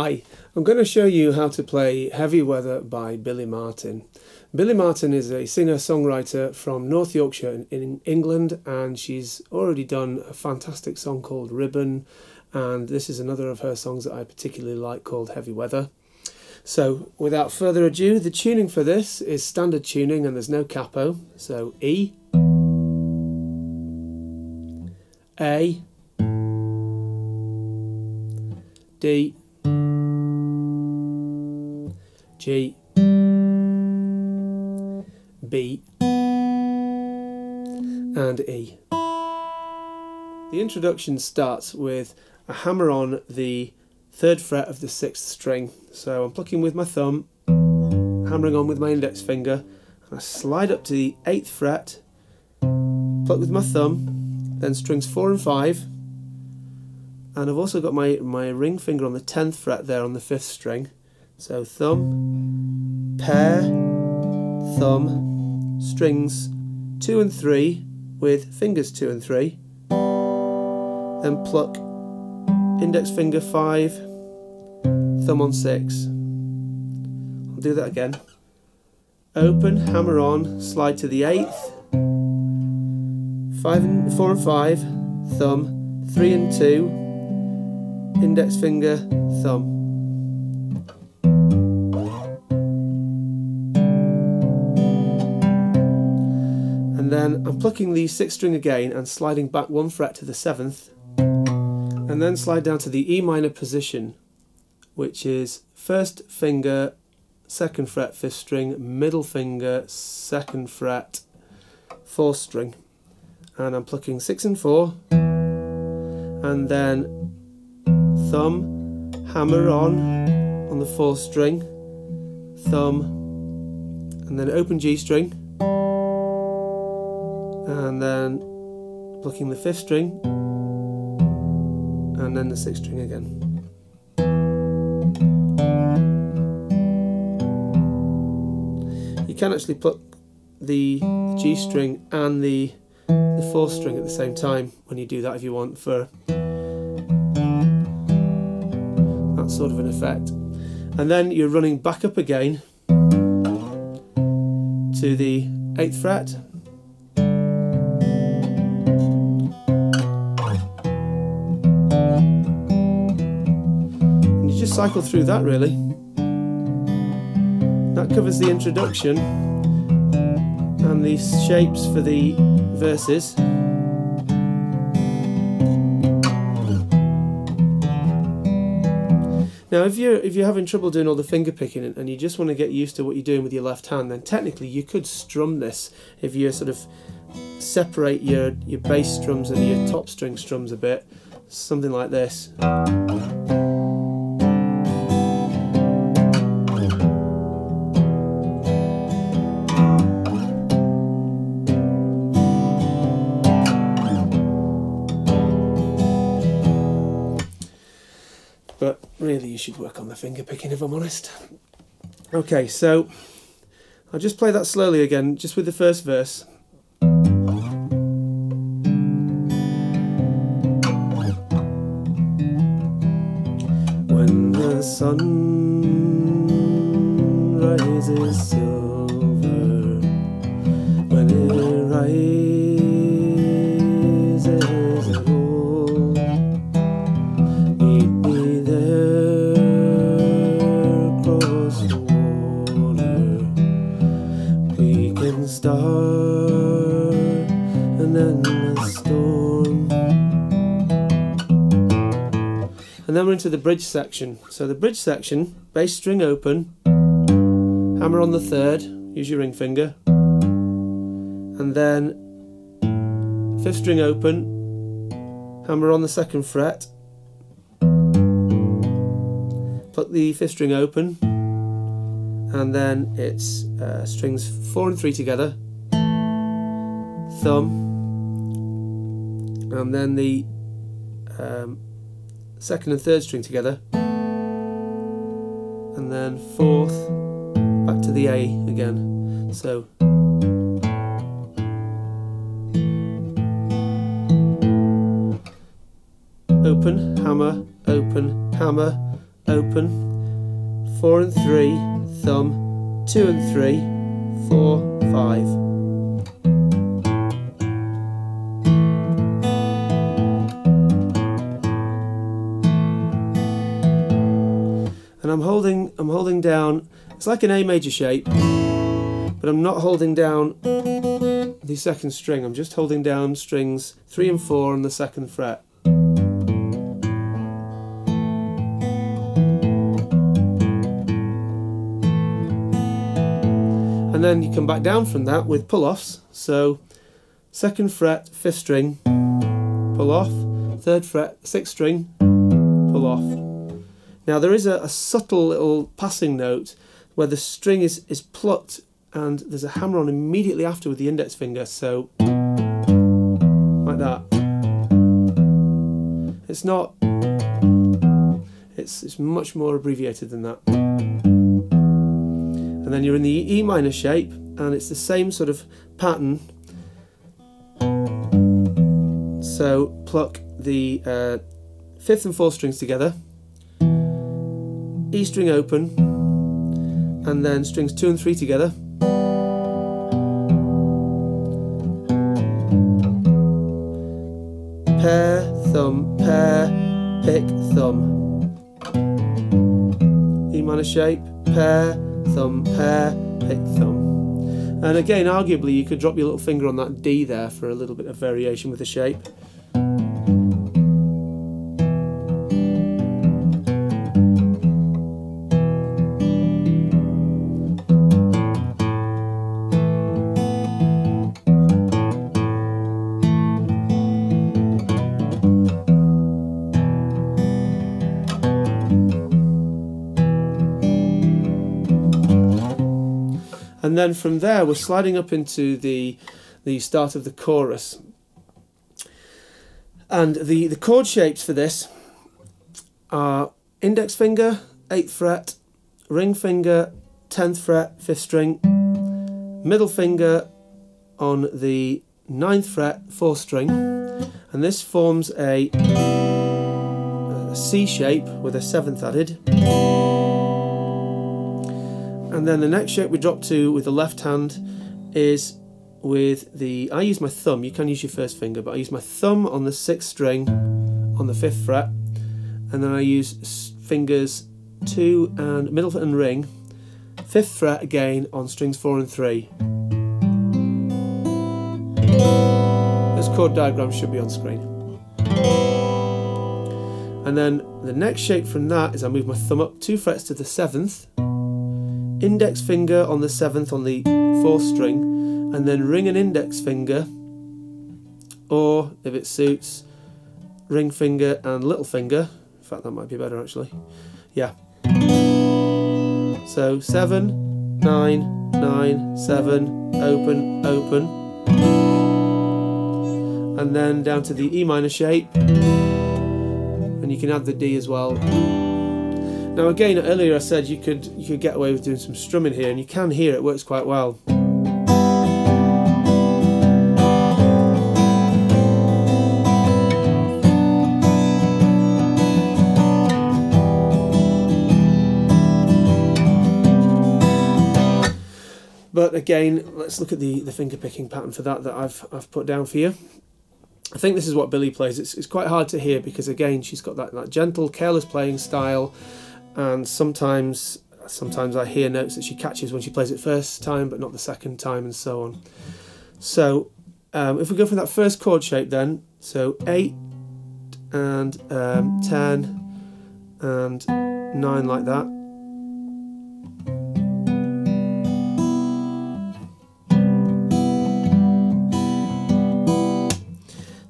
Hi, I'm going to show you how to play Heavy Weather by Billie Marten. Billie Marten is a singer-songwriter from North Yorkshire in England, and she's already done a fantastic song called Ribbon, and this is another of her songs that I particularly like called Heavy Weather. So without further ado, the tuning for this is standard tuning and there's no capo. So E, A, D, G, B, and E. The introduction starts with a hammer on the 3rd fret of the 6th string. So I'm plucking with my thumb, hammering on with my index finger, and I slide up to the 8th fret, pluck with my thumb, then strings 4 and 5, and I've also got my ring finger on the 10th fret there on the 5th string. So thumb, pair, thumb, strings 2 and 3 with fingers 2 and 3, then pluck, index finger 5, thumb on 6. I'll do that again. Open, hammer on, slide to the 8th, 4 and 5, thumb, 3 and 2, index finger, thumb. And then I'm plucking the 6th string again and sliding back 1 fret to the 7th, and then slide down to the E minor position, which is 1st finger, 2nd fret, 5th string, middle finger, 2nd fret, 4th string, and I'm plucking 6 and 4, and then thumb, hammer on the 4th string, thumb, and then open G string, and then plucking the 5th string, and then the 6th string again. You can actually pluck the G string and the 4th string at the same time when you do that if you want, for that sort of an effect. And then you're running back up again to the 8th fret, and you just cycle through that really. That covers the introduction and the shapes for the verses. Now if you're having trouble doing all the finger picking and you just want to get used to what you're doing with your left hand, then technically you could strum this if you sort of separate your bass strums and your top string strums a bit, something like this. But really you should work on the finger picking if I'm honest. Okay, so I'll just play that slowly again, just with the first verse. When the sun rises silver, when it rises gold, meet me there across the water. We can start an endless storm. And then we're into the bridge section. So the bridge section, bass string open, hammer on the 3rd, use your ring finger, and then 5th string open, hammer on the 2nd fret, pluck the 5th string open, and then it's strings 4 and 3 together, thumb, and then the 2nd and 3rd string together, and then 4th, back to the A again. So open, hammer, open, 4 and 3, thumb, 2 and 3, 4, 5. And I'm holding down, it's like an A major shape, but I'm not holding down the second string, I'm just holding down strings 3 and 4 on the 2nd fret. And then you come back down from that with pull-offs, so 2nd fret, 5th string, pull off, 3rd fret, 6th string, pull off. Now there is a subtle little passing note where the string is plucked and there's a hammer on immediately after with the index finger, so like that. It's not, it's much more abbreviated than that. And then you're in the E minor shape and it's the same sort of pattern. So pluck the 5th and 4th strings together, E string open, and then strings 2 and 3 together, pair, thumb, pair, pick, thumb. E minor shape, pair, thumb, pair, pick, thumb. And again, arguably you could drop your little finger on that D there for a little bit of variation with the shape. And then from there we're sliding up into the start of the chorus. And the chord shapes for this are index finger, 8th fret, ring finger, 10th fret, 5th string, middle finger on the 9th fret, 4th string, and this forms a C shape with a 7th added. And then the next shape we drop to with the left hand is with the, I use my thumb, you can use your first finger, but I use my thumb on the 6th string on the 5th fret, and then I use fingers 2 and middle and ring, 5th fret again on strings 4 and 3. This chord diagram should be on screen. And then the next shape from that is I move my thumb up 2 frets to the 7th, index finger on the 7th on the 4th string, and then ring and index finger, or if it suits, ring finger and little finger. In fact, that might be better actually. Yeah. So 7, 9, 9, 7, open, open, and then down to the E minor shape, and you can add the D as well. Now again, earlier I said you could get away with doing some strumming here, and you can hear it works quite well. But again, let's look at the finger picking pattern for that I've put down for you. I think this is what Billie plays. It's quite hard to hear because again she's got that gentle, careless playing style, and sometimes I hear notes that she catches when she plays it first time but not the second time, and so on. So if we go from that first chord shape then, so 8 and 10 and 9 like that.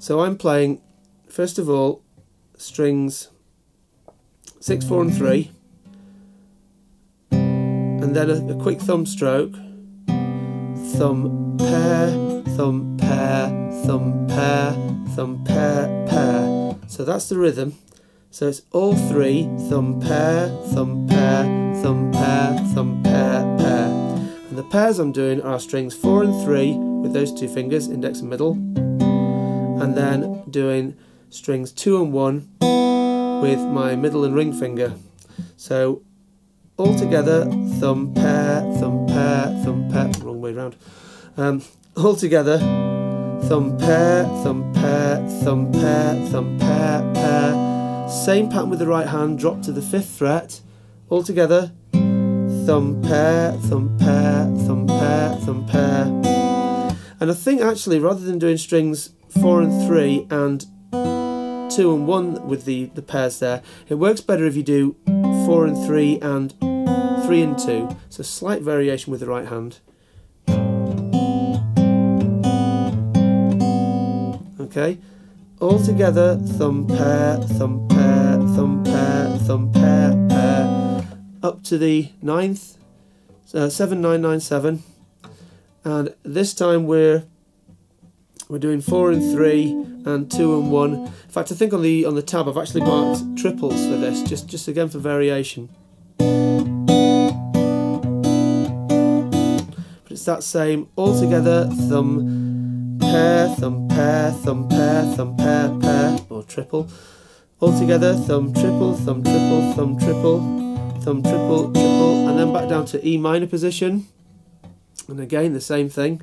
So I'm playing, first of all, strings 6, 4 and 3, and then a quick thumb stroke, thumb, pair, thumb, pair, thumb, pair, thumb, pair, pair. So that's the rhythm. So it's all 3, thumb, pair, thumb, pair, thumb, pair, thumb, pair, pair. And the pairs I'm doing are strings 4 and 3 with those 2 fingers, index and middle, and then doing strings 2 and 1 with my middle and ring finger. So all together, thumb, pair, thumb, pair, thumb, pair. Wrong way round. All together, thumb, pair, thumb, pair, thumb, pair, thumb, pair, pair. Same pattern with the right hand, drop to the 5th fret. All together, thumb, pair, thumb, pair, thumb, pair, thumb, pair. And I think actually, rather than doing strings 4 and 3 and 2 and 1 with the pairs there, it works better if you do 4 and 3 and 3 and 2. So slight variation with the right hand. Okay, all together, thumb, pair, thumb, pair, thumb, pair, thumb, pair, pair, up to the 9th, 7-9-9-7, and this time we're doing 4 and 3 and 2 and 1. In fact, I think on the tab I've actually marked triples for this, just again for variation. But it's that same, all together, thumb, pair, thumb, pair, thumb, pair, thumb, pair, pair, or triple. All together, thumb, triple, thumb, triple, thumb, triple, thumb, triple, triple, and then back down to E minor position. And again, the same thing.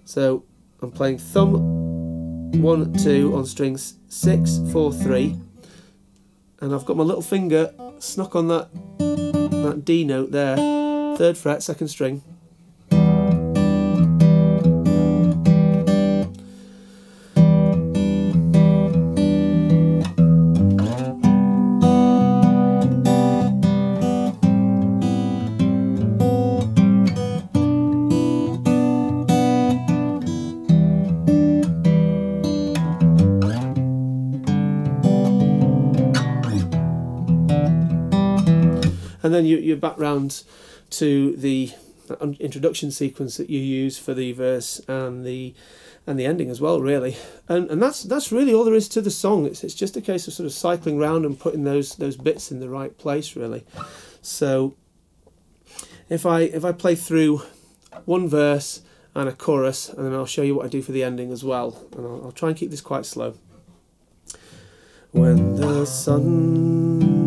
So I'm playing thumb 1, 2 on strings 6, 4, 3, and I've got my little finger snuck on that D note there, 3rd fret, 2nd string. And then you're back round to the introduction sequence that you use for the verse and the ending as well, really. And that's really all there is to the song. It's just a case of sort of cycling round and putting those bits in the right place, really. So if I play through one verse and a chorus, and then I'll show you what I do for the ending as well. And I'll try and keep this quite slow. When the sun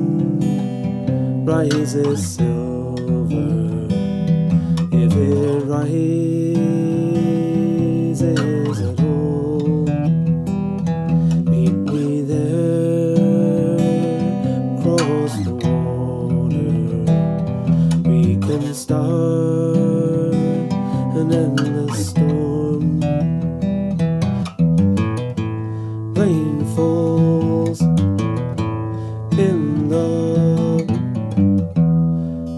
rises silver, if it rises at all, meet me there across the water. We can start an endless storm. Rain falls in the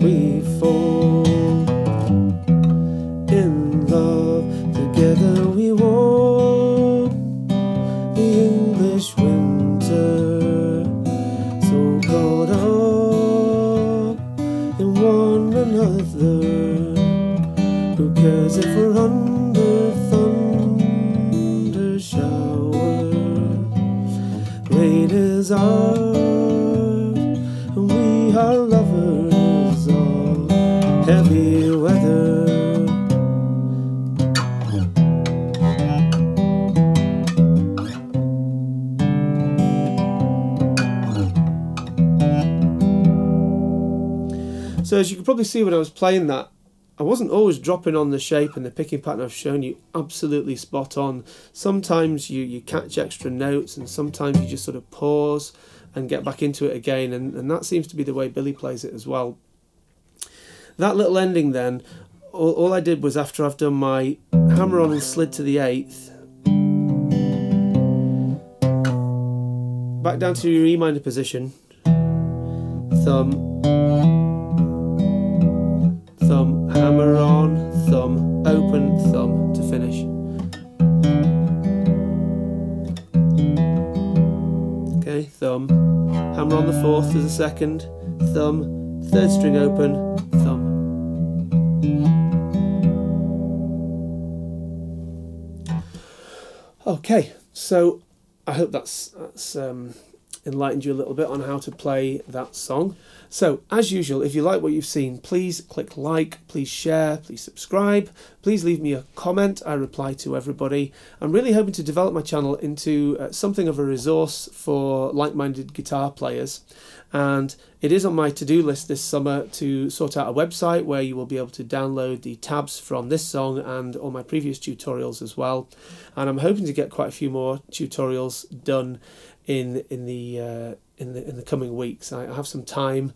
we fall in love, together we walk the English winter, so caught up in one another. Who cares if we're under thunder shower? Rain is ours, and we are lovers. Heavy weather. So as you can probably see when I was playing that, I wasn't always dropping on the shape and the picking pattern I've shown you absolutely spot on. Sometimes you catch extra notes, and sometimes you just sort of pause and get back into it again, and that seems to be the way Billie plays it as well. That little ending then, all I did was, after I've done my hammer on and slid to the 8th, back down to your E minor position, thumb, thumb, hammer on, thumb, open, thumb to finish. Okay, thumb, hammer on the 4th as a 2nd, thumb, 3rd string open, thumb. Okay, so I hope that's enlightened you a little bit on how to play that song. So, as usual, if you like what you've seen, please click like, please share, please subscribe. please leave me a comment. I reply to everybody. I'm really hoping to develop my channel into something of a resource for like-minded guitar players, and it is on my to-do list this summer to sort out a website where you will be able to download the tabs from this song and all my previous tutorials as well. And I'm hoping to get quite a few more tutorials done in the coming weeks. I have some time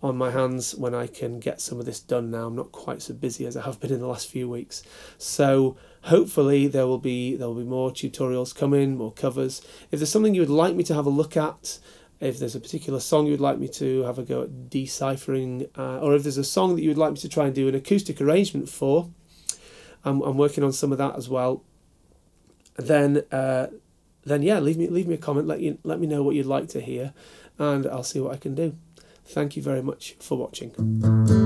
on my hands when I can get some of this done now. I'm not quite so busy as I have been in the last few weeks. So hopefully there will be more tutorials coming, more covers. If there's something you would like me to have a look at, if there's a particular song you would like me to have a go at deciphering, or if there's a song that you would like me to try and do an acoustic arrangement for, I'm working on some of that as well. Then yeah, leave me a comment. Let me know what you'd like to hear, and I'll see what I can do. Thank you very much for watching.